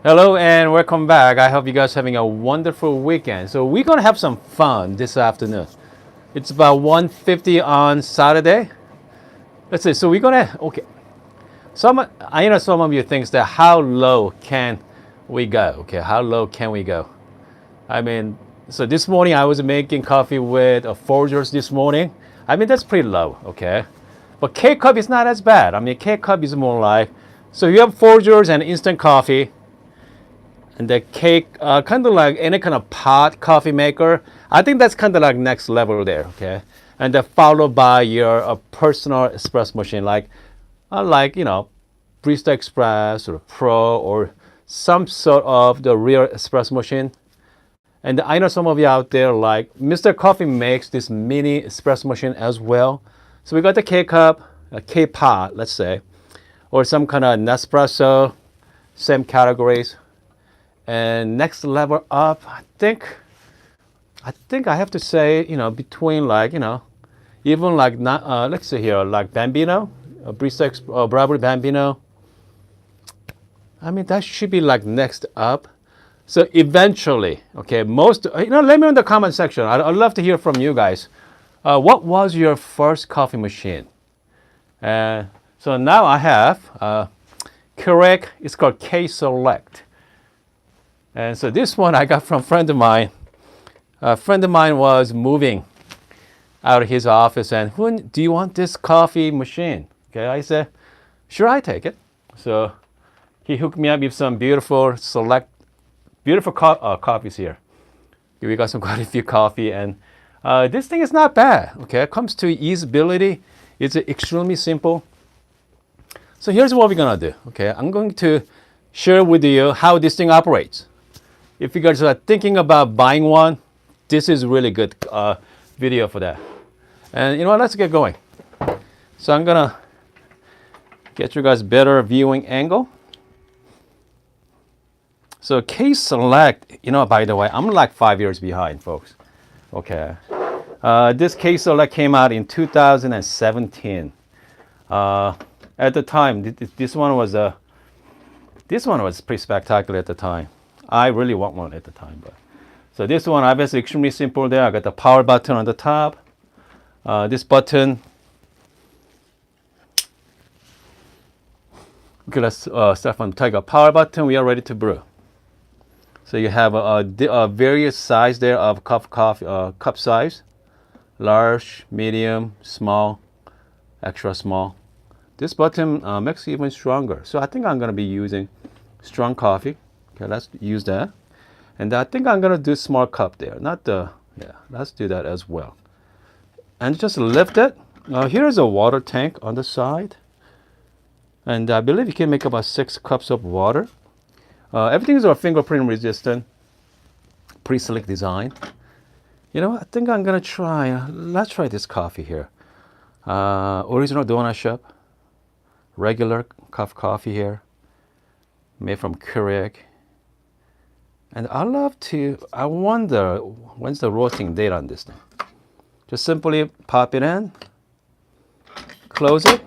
Hello and welcome back. I hope you guys having a wonderful weekend. So we're gonna have some fun this afternoon. It's about 1:50 on Saturday. Let's see. So we're gonna okay. I know some of you thinks that how low can we go? Okay, how low can we go? I mean, so this morning I was making coffee with a Folgers this morning. I mean that's pretty low. Okay, but K cup is not as bad. I mean K cup is more like so you have Folgers and instant coffee and the cake, kind of like any kind of pot coffee maker. I think that's kind of like next level there, okay? And then followed by your personal espresso machine, like Barista Express or Pro or some sort of the real espresso machine. And I know some of you out there like Mr. Coffee makes this mini espresso machine as well. So we got the K cup, a K pot, let's say, or some kind of Nespresso, same categories. And next level up, I think I have to say, between even like not, let's see here, like Bambino, Bradbury Bambino. I mean, that should be like next up. So eventually, okay, let me know in the comment section. I'd love to hear from you guys. What was your first coffee machine? So now I have Keurig. It's called K Select. And so this one I got from a friend of mine. A friend of mine was moving out of his office and, do you want this coffee machine? Okay, I said, sure, I take it. So he hooked me up with some beautiful coffees here. We got some quite a few coffee and this thing is not bad. Okay, it comes to usability. It's extremely simple. So here's what we're gonna do. Okay, I'm going to share with you how this thing operates. If you guys are thinking about buying one, this is really good video for that. And you know what, let's get going. So I'm gonna get you guys better viewing angle. So K Select, by the way, I'm like 5 years behind, folks. Okay. This K Select came out in 2017. At the time, this one was pretty spectacular at the time. I really want one at the time, so this one obviously extremely simple. There, I got the power button on the top. This button. Okay, let's start from the top. Got power button. We are ready to brew. So you have a various size there of cup size, large, medium, small, extra small. This button makes it even stronger. So I think I'm gonna be using strong coffee. Okay, let's use that. And I think I'm gonna do small cup there. Let's do that as well. And just lift it. Here's a water tank on the side. And I believe you can make about 6 cups of water. Everything is fingerprint resistant. Pretty slick design. I think I'm gonna let's try this coffee here. Original donut shop. Regular cup coffee here. Made from Keurig. And I wonder when's the roasting date on this thing. Just simply pop it in, close it.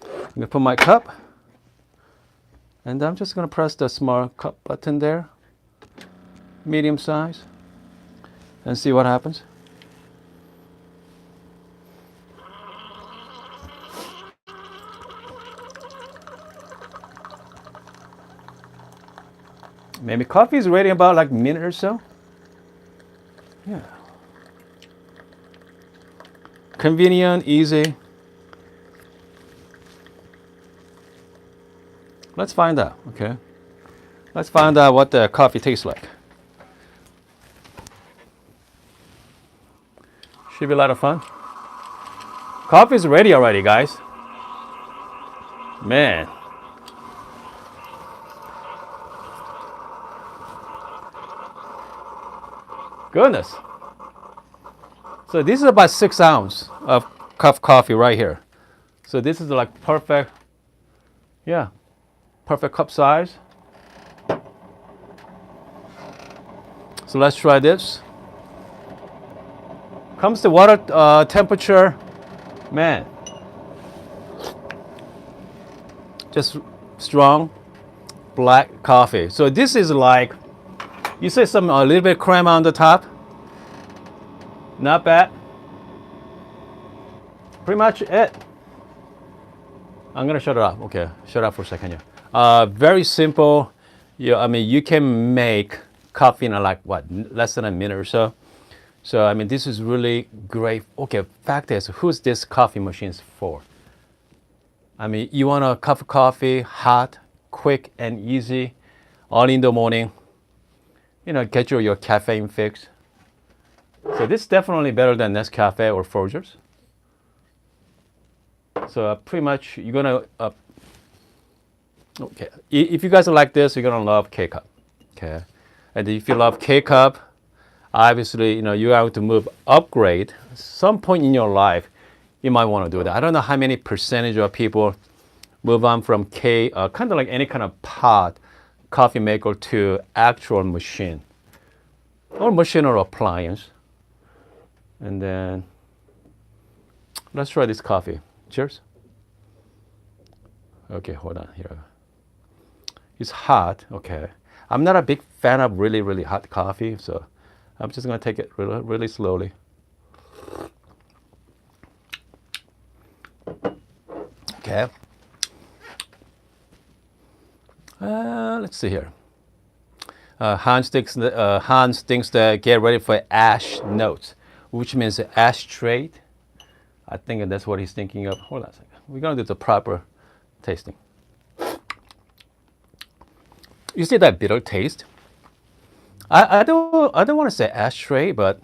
I'm gonna put my cup, and I'm just gonna press the small cup button there, medium size, and see what happens. Maybe coffee is ready in about like a minute or so. Yeah. Convenient, easy. Let's find out, okay? Let's find out what the coffee tastes like. Should be a lot of fun. Coffee is ready already, guys. Man. Goodness. So this is about 6 ounces of cup coffee right here. So this is like perfect cup size. So let's try this. Comes to water temperature, man, just strong, black coffee. So this is like, you say some a little bit crema on the top. Not bad. Pretty much it. I'm gonna shut it off. Okay, shut up for a second here. Very simple. I mean, you can make coffee in like what, less than a minute or so. So I mean, this is really great. Okay, fact is, who's this coffee machines for? I mean, you want a cup of coffee, hot, quick, and easy, early in the morning. You know, get your caffeine fix. So this is definitely better than Nescafe or Folgers. So pretty much you're gonna, okay. If you guys like this, you're gonna love K-Cup, okay? And if you love K-Cup, obviously, you know, you have to upgrade. Some point in your life, you might want to do that. I don't know how many percentage of people move on from kind of like any kind of pot coffee maker to actual machine or appliance. And then let's try this coffee. Cheers. Okay, hold on here. It's hot. Okay. I'm not a big fan of really, really hot coffee, so I'm just going to take it really, really slowly. Okay. Let's see here. Hans thinks that get ready for ash notes, which means ashtray. I think that's what he's thinking of. Hold on a second. We're going to do the proper tasting. You see that bitter taste? I don't want to say ashtray, but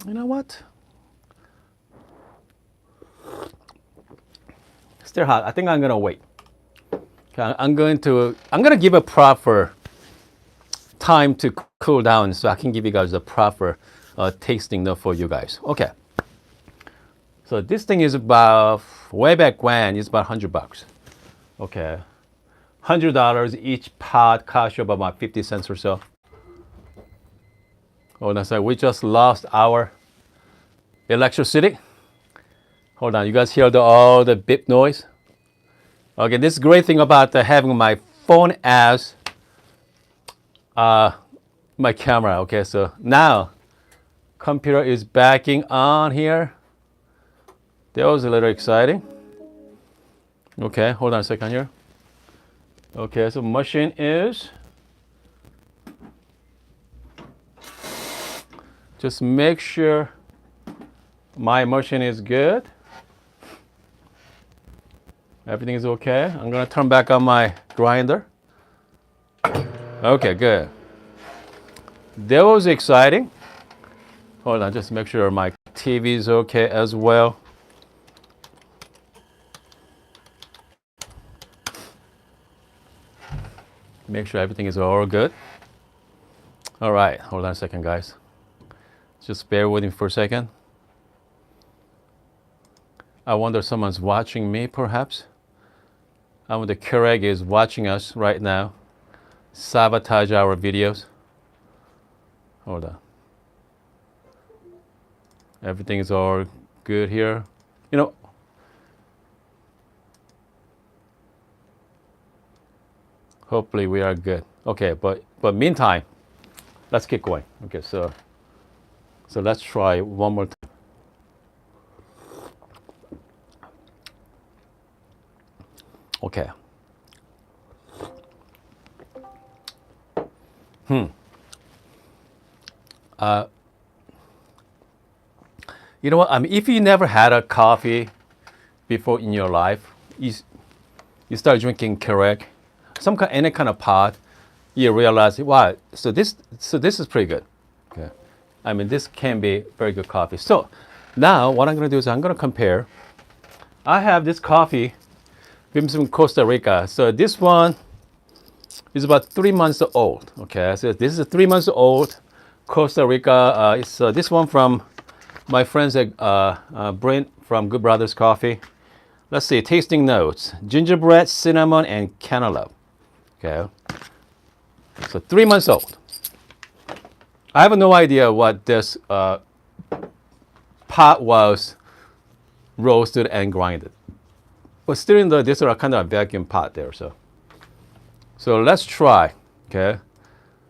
you know what? Still hot. I think I'm gonna wait. Okay, I'm gonna give a proper time to cool down, so I can give you guys a proper tasting note for you guys. Okay. So this thing is about, way back when, it's about $100. Okay. $100 each pot, cost you about 50 cents or so. Hold on a second. We just lost our electricity. Hold on. You guys hear all the beep noise? Okay, this is great thing about having my phone as my camera. Okay, so now computer is backing on here. That was a little exciting. Okay, hold on a second here. Okay, so machine is, just make sure my machine is good. Everything is okay. I'm gonna turn back on my grinder. Okay, good. That was exciting. Hold on, just make sure my TV is okay as well. Make sure everything is all good. All right, hold on a second, guys. Just bear with me for a second. I wonder if someone's watching me, perhaps. I wonder Keurig is watching us right now. Sabotage our videos. Hold on. Everything is all good here. You know, hopefully we are good. Okay, but meantime, let's keep going. Okay, so let's try one more time. Okay. You know what? I mean, if you never had a coffee before in your life, you start drinking Keurig, any kind of pot, you realize, wow, so this is pretty good. Okay. I mean, this can be very good coffee. So now what I'm going to do is I'm going to compare. I have this coffee from Costa Rica. So this one is about 3 months old. Okay, so this is 3 months old. Costa Rica. It's this one from my friends at Brent from Good Brothers Coffee. Let's see, tasting notes: gingerbread, cinnamon, and cantaloupe. Okay, so 3 months old. I have no idea what this pot was roasted and grinded. But still in this are kind of a vacuum pot there. So let's try. Okay,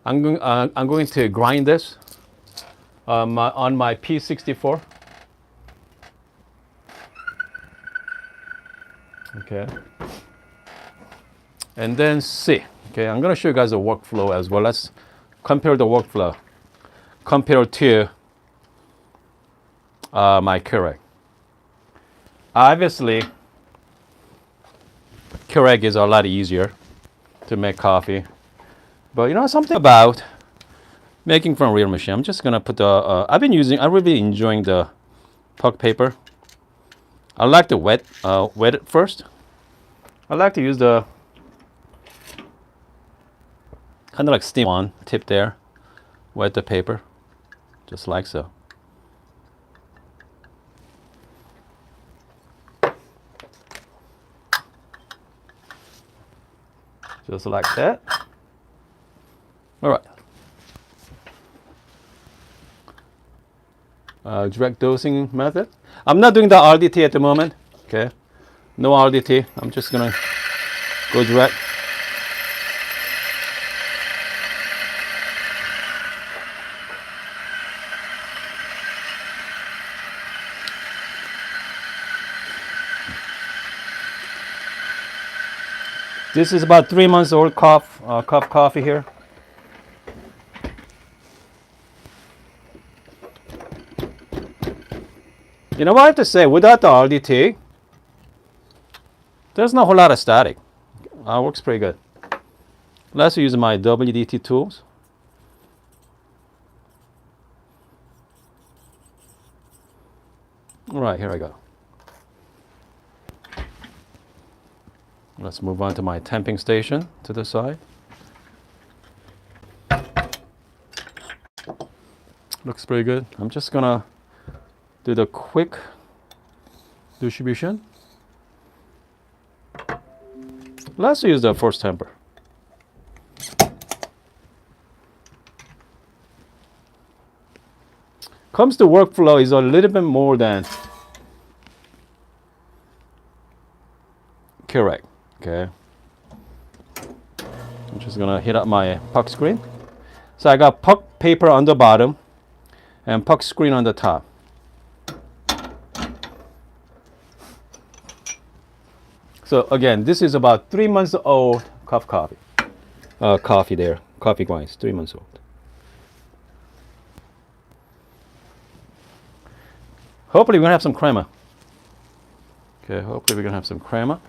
I'm going to grind this on my P64. Okay, and then see. Okay, I'm going to show you guys the workflow as well. Let's compare the workflow compared to my Keurig. Obviously, Keurig is a lot easier to make coffee, but you know something about making from a real machine. I'm just gonna put the. I'm really enjoying the puck paper. I like to wet it first. I like to use the kind of like steam on tip there. Wet the paper, just like so. Just like that. All right. Direct dosing method. I'm not doing the RDT at the moment. Okay. No RDT. I'm just gonna go direct. This is about 3 months old cup coffee here. You know what I have to say? Without the RDT, there's not a whole lot of static. Works pretty good. Let's use my WDT tools. All right, here I go. Let's move on to my temping station to the side. Looks pretty good. I'm just gonna do the quick distribution. Let's use the first temper. Comes to workflow is a little bit more than Keurig. Okay. I'm just gonna hit up my puck screen. So I got puck paper on the bottom and puck screen on the top. So again, this is about 3 months old cup coffee. Coffee there, coffee grinds, 3 months old. Hopefully we're gonna have some crema. Okay, hopefully we're gonna have some crema.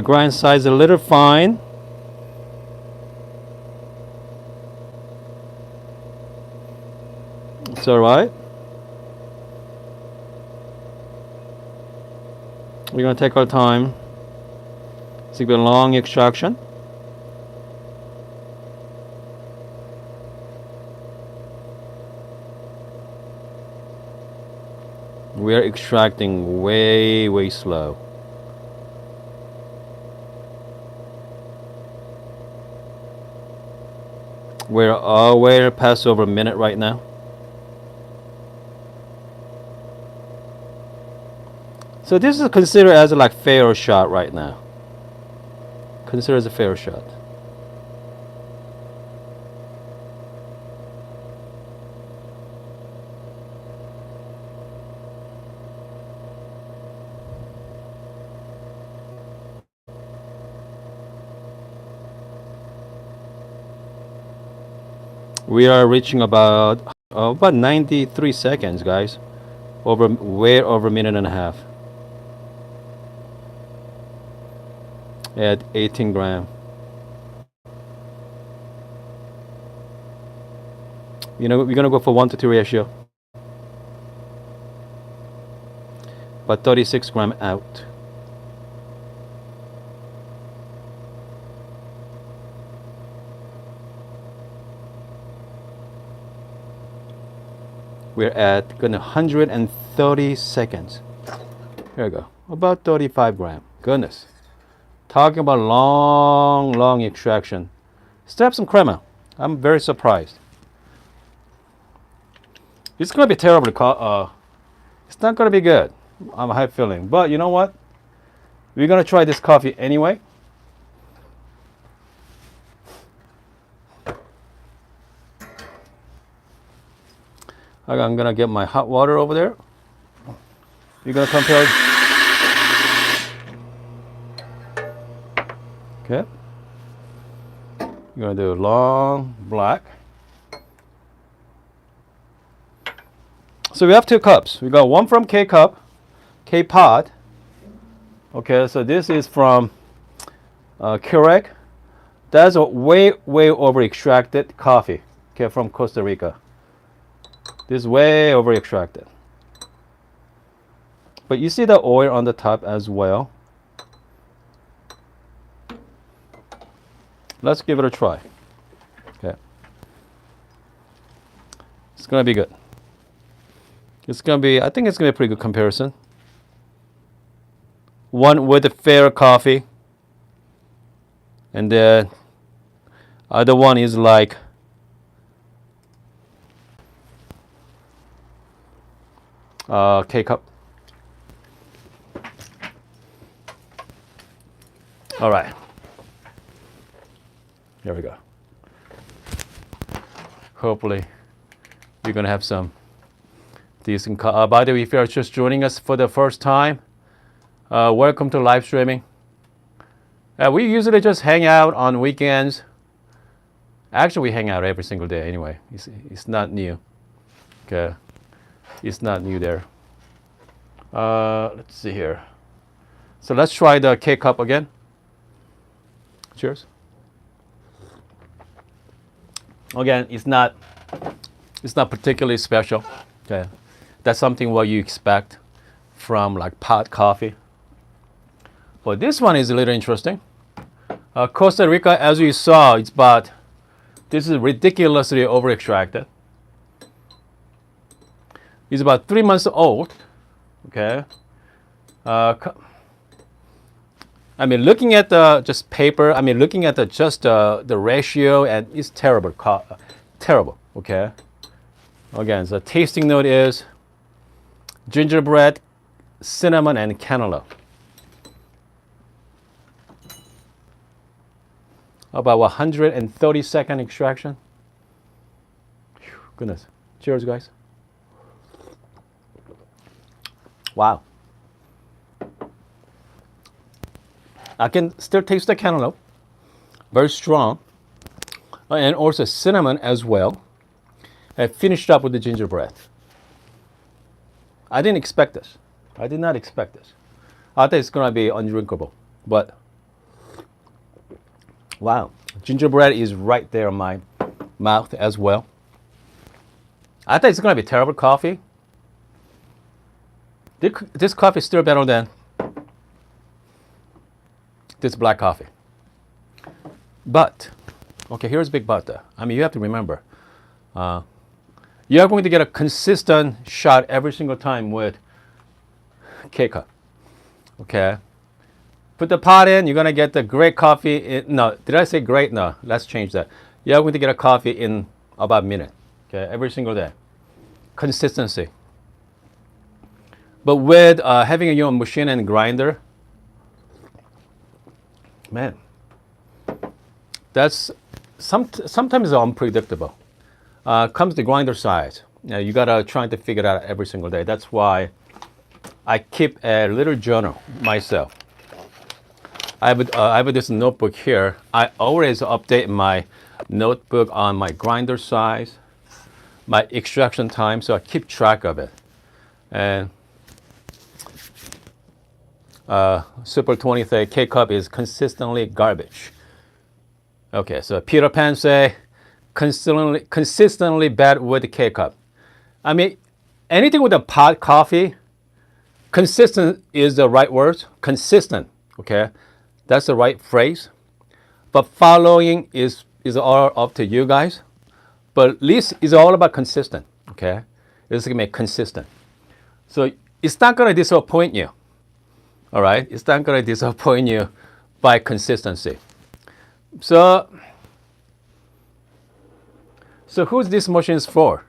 Grind size a little fine. It's all right. We're gonna take our time. It's gonna be a long extraction. We are extracting way slow. We're past over a minute right now. So this is considered as like fair shot right now. Considered as a fair shot. We are reaching about 93 seconds, guys. Way over a minute and a half. At 18 gram. You know, we're gonna go for 1-to-2 ratio. But 36 gram out. We're at 130 seconds. Here we go. About 35 grams. Goodness. Talking about long extraction. Still have some crema. I'm very surprised. It's going to be terrible. It's not going to be good. I'm high feeling. But you know what? We're going to try this coffee anyway. I'm going to get my hot water over there. You're going to compare. Okay. You're going to do long black. So we have 2 cups. We got one from K-Cup, K-Pod. Okay, so this is from Keurig. That's a way over extracted coffee. Okay, from Costa Rica. This is way over extracted. But you see the oil on the top as well. Let's give it a try. Okay. It's gonna be good. It's gonna be, I think it's gonna be a pretty good comparison. One with a fair coffee, and then other one is like K-Cup. All right. Here we go. Hopefully, you're gonna have some decent. By the way, if you're just joining us for the first time, welcome to live streaming. We usually just hang out on weekends. Actually, we hang out every single day anyway. It's not new. Okay, it's not new there. Let's see here. So let's try the K-Cup again. Cheers. Again, it's not particularly special. Okay, that's something what you expect from like pot coffee. But this one is a little interesting. Costa Rica, as you saw, this is ridiculously over extracted. It's about 3 months old. Okay. I mean, looking at the just paper. I mean, looking at the ratio, and it's terrible. Terrible. Okay. Again, the tasting note is gingerbread, cinnamon, and cantaloupe. About 130-second extraction. Whew, goodness. Cheers, guys. Wow. I can still taste the cantaloupe. Very strong. And also cinnamon as well. I finished up with the gingerbread. I didn't expect this. I did not expect this. I thought it's going to be undrinkable. But wow, gingerbread is right there in my mouth as well. I thought it's going to be terrible coffee. This coffee is still better than this black coffee. But, okay, here's a big but though. I mean, you have to remember, you're going to get a consistent shot every single time with K-Cup. Okay? Put the pot in, you're going to get the great coffee. No, did I say great? No, let's change that. You're going to get a coffee in about a minute. Okay, every single day. Consistency. But with having your own machine and grinder, man, that's sometimes unpredictable. Comes the grinder size. You gotta try to figure it out every single day. That's why I keep a little journal myself. I have this notebook here. I always update my notebook on my grinder size, my extraction time, so I keep track of it. And Super 23 K-Cup is consistently garbage. Okay, so Peter Pan say consistently bad with the K-Cup. I mean, anything with a pot coffee, consistent is the right word. Consistent, okay? That's the right phrase. But following is all up to you guys. But at least it's all about consistent, okay? It's going to be consistent. So it's not going to disappoint you. All right? It's not going to disappoint you by consistency. So who's this machine is for?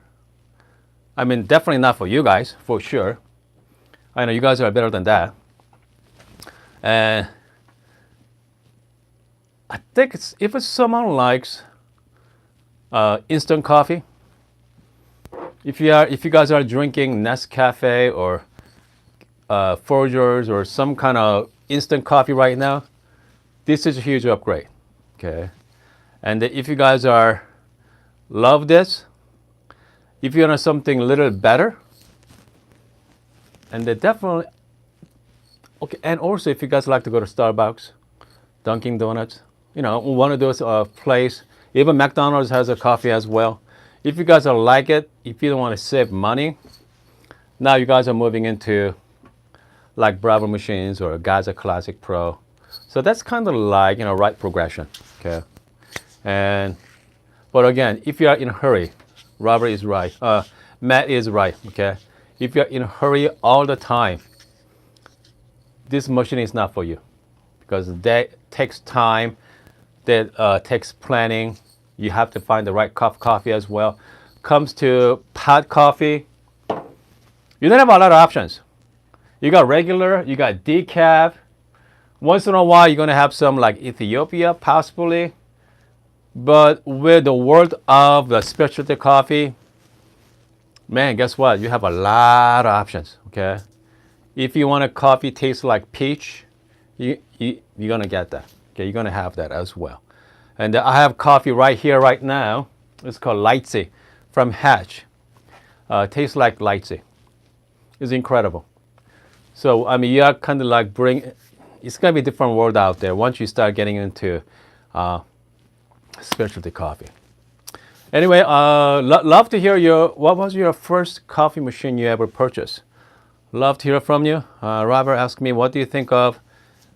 I mean, definitely not for you guys, for sure. I know you guys are better than that. And I think if it's someone likes instant coffee, if you guys are drinking Nescafe or Folgers or some kind of instant coffee right now, this is a huge upgrade. Okay, and if you guys love this, if you want something a little better, and they definitely okay. And also, if you guys like to go to Starbucks, Dunkin' Donuts, one of those places, even McDonald's has a coffee as well. If you guys like it, if you don't want to save money, now you guys are moving into like Bravo machines or Gaza Classic Pro. So that's kind of like right progression. Okay, but again, if you are in a hurry, Robert is right. Matt is right. Okay, if you're in a hurry all the time, this machine is not for you because that takes time, that takes planning. You have to find the right cup of coffee as well. Comes to pot coffee, you don't have a lot of options. You got regular, you got decaf. Once in a while, you're gonna have some like Ethiopia, possibly. But with the world of the specialty coffee, man, guess what? You have a lot of options. Okay, if you want a coffee taste like peach, you're gonna get that. Okay, you're gonna have that as well. And I have coffee right here, right now. It's called Lightsy from Hatch. Tastes like Lightsy. It's incredible. So I mean, you are kind of like it's gonna be a different world out there once you start getting into specialty coffee. Anyway, love to hear what was your first coffee machine you ever purchased? Love to hear from you. Robert asked me, what do you think of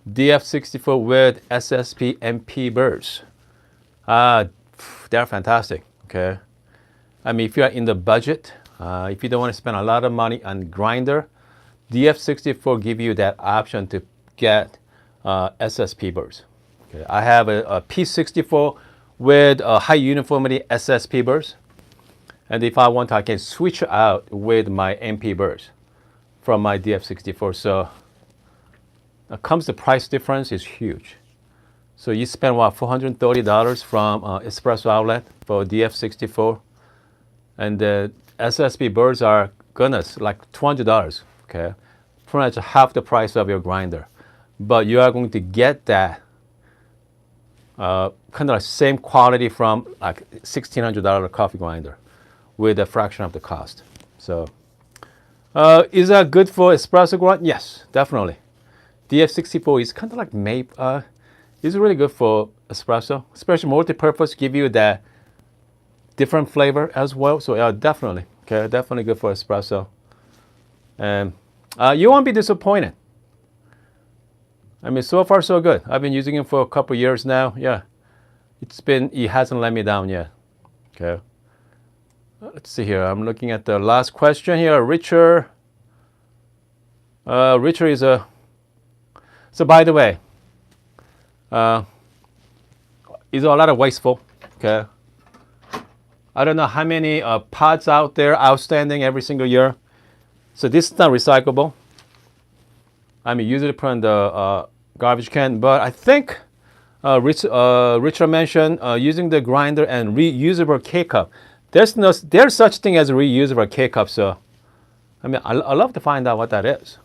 DF64 with SSP MP birds? They're fantastic. Okay, I mean, if you are in the budget, if you don't want to spend a lot of money on grinder, DF64 give you that option to get SSP birds. Okay, I have a P64 with a high uniformity SSP burrs, and if I want, I can switch out with my MP burrs from my DF64. So comes the price difference is huge. So you spend what, $430 from Espresso outlet for DF64, and the SSP burrs are goodness like $200. Okay, pretty much half the price of your grinder, but you are going to get that kind of like same quality from like $1,600 coffee grinder with a fraction of the cost. So is that good for espresso grind? Yes, definitely. DF64 is kind of like maple. It's really good for espresso, especially multi-purpose, give you that different flavor as well. So yeah, definitely, okay, definitely good for espresso. And you won't be disappointed. I mean, so far so good. I've been using it for a couple years now. Yeah, it hasn't let me down yet. Okay. Let's see here. I'm looking at the last question here. Richard is a. So by the way, is a lot of wasteful. Okay. I don't know how many pods out there outstanding every single year. So this is not recyclable. I mean, usually put in the garbage can, but I think Richard mentioned using the grinder and reusable K-cup. There's such thing as a reusable K-cup. So, I mean, I love to find out what that is,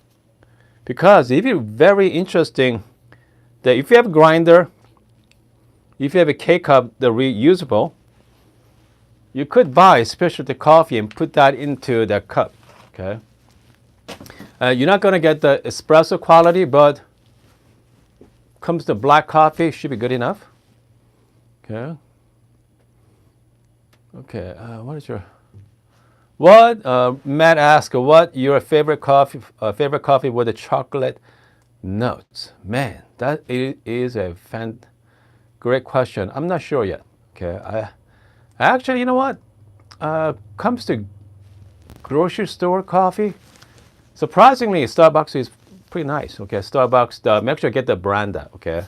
because if it's very interesting that if you have a grinder, if you have a K-cup, the reusable, you could buy specialty coffee and put that into the cup. Okay. You're not going to get the espresso quality, but comes to black coffee, should be good enough. Okay. Okay. Matt asked, what your favorite coffee with the chocolate notes? Man, that is a great question. I'm not sure yet. Okay. I actually, you know what? Comes to grocery store coffee. Surprisingly, Starbucks is pretty nice. Okay, Starbucks. Make sure you get the Branda. Okay,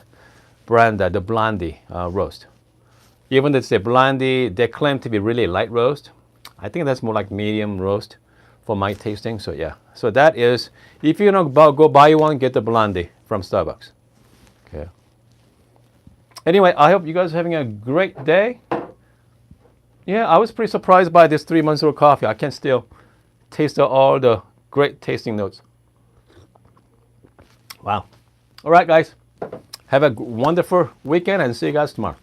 Branda, the Blondie roast. Even though it's a Blondie, they claim to be really light roast. I think that's more like medium roast for my tasting. So yeah, so that is, if you're gonna go buy one, get the Blondie from Starbucks. Okay. Anyway, I hope you guys are having a great day. Yeah, I was pretty surprised by this 3 months old coffee. I can still taste all the great tasting notes. Wow. All right, guys. Have a wonderful weekend and see you guys tomorrow.